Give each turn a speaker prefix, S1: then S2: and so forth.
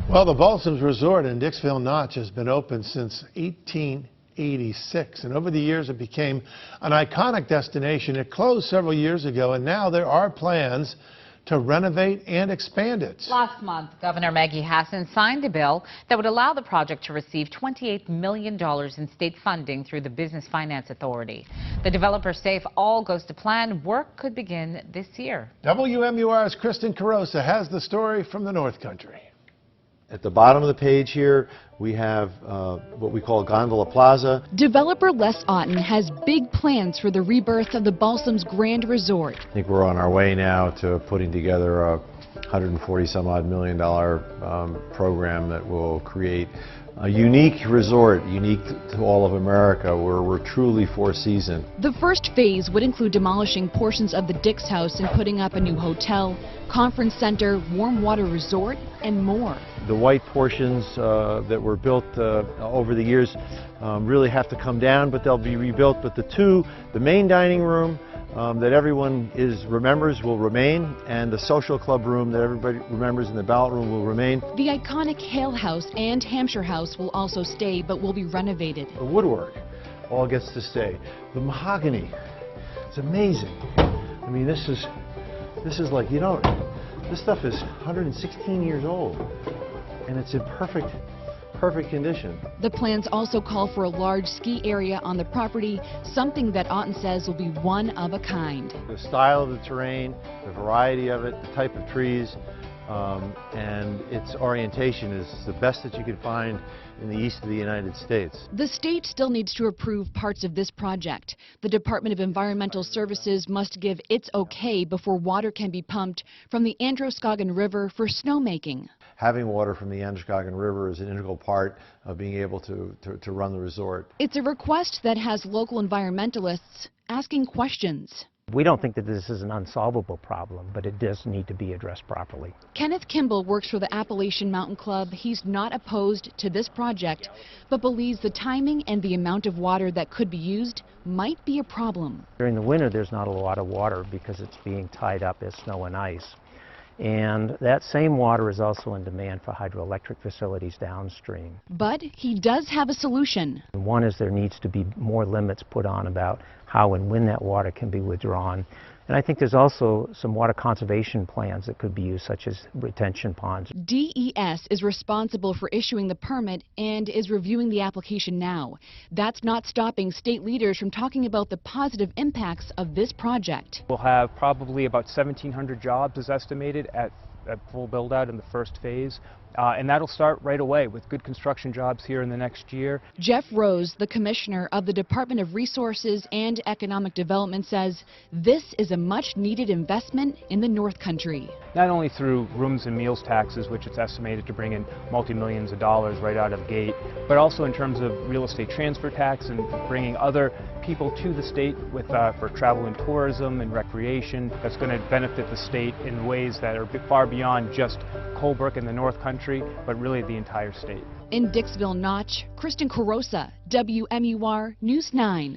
S1: Well, the Balsams Resort in Dixville Notch has been open since 1886, and over the years it became an iconic destination. It closed several years ago, and now there are plans to renovate and expand it.
S2: Last month, Governor Maggie Hassan signed a bill that would allow the project to receive $28 million in state funding through the Business Finance Authority. The developers say if all goes to plan, work could begin this year.
S1: WMUR's Kristen Carosa has the story from the North Country.
S3: At the bottom of the page here, we have what we call Gondola Plaza.
S4: Developer Les Otten has big plans for the rebirth of the Balsams Grand Resort.
S3: I think we're on our way now to putting together a $140-some-odd million program that will create a unique resort, unique to all of America, where we're truly four-season.
S4: The first phase would include demolishing portions of the Dix House and putting up a new hotel, conference center, warm water resort, and more.
S3: The white portions that were built over the years really have to come down, but they'll be rebuilt. But the main dining room that everyone remembers will remain, and the social club room that everybody remembers in the ballot room will remain.
S4: The iconic Hale House and Hampshire House will also stay, but will be renovated.
S3: The woodwork all gets to stay. The mahogany, it's amazing. I mean, this is like, this stuff is 116 years old, and it's in perfect condition.
S4: The plans also call for a large ski area on the property, something that Otten says will be one of a kind.
S3: The style of the terrain, the variety of it, the type of trees, and its orientation is the best that you could find in the east of the United States.
S4: The state still needs to approve parts of this project. The Department of Environmental Services must give its okay before water can be pumped from the Androscoggin River for snowmaking.
S3: Having water from the Androscoggin River is an integral part of being able to run the resort.
S4: It's a request that has local environmentalists asking questions.
S5: We don't think that this is an unsolvable problem, but it does need to be addressed properly.
S4: Kenneth Kimball works for the Appalachian Mountain Club. He's not opposed to this project, but believes the timing and the amount of water that could be used might be a problem.
S5: During the winter, there's not a lot of water because it's being tied up as snow and ice. And that same water is also in demand for hydroelectric facilities downstream.
S4: But he does have a solution.
S5: One is there needs to be more limits put on about how and when that water can be withdrawn. And I think there's also some water conservation plans that could be used, such as retention ponds.
S4: DES is responsible for issuing the permit and is reviewing the application now. That's not stopping state leaders from talking about the positive impacts of this project.
S6: We'll have probably about 1,700 jobs is estimated at full build-out in the first phase. And that'll start right away with good construction jobs here in the next year.
S4: Jeff Rose, the commissioner of the Department of Resources and Economic Development, says this is a much-needed investment in the North Country.
S6: Not only through rooms and meals taxes, which it's estimated to bring in multi-millions of dollars right out of the gate, but also in terms of real estate transfer tax and bringing other people to the state with, for travel and tourism and recreation. That's going to benefit the state in ways that are far beyond just Colebrook and the North Country, but really the entire state.
S4: In Dixville Notch, Kristen Carosa, WMUR News 9.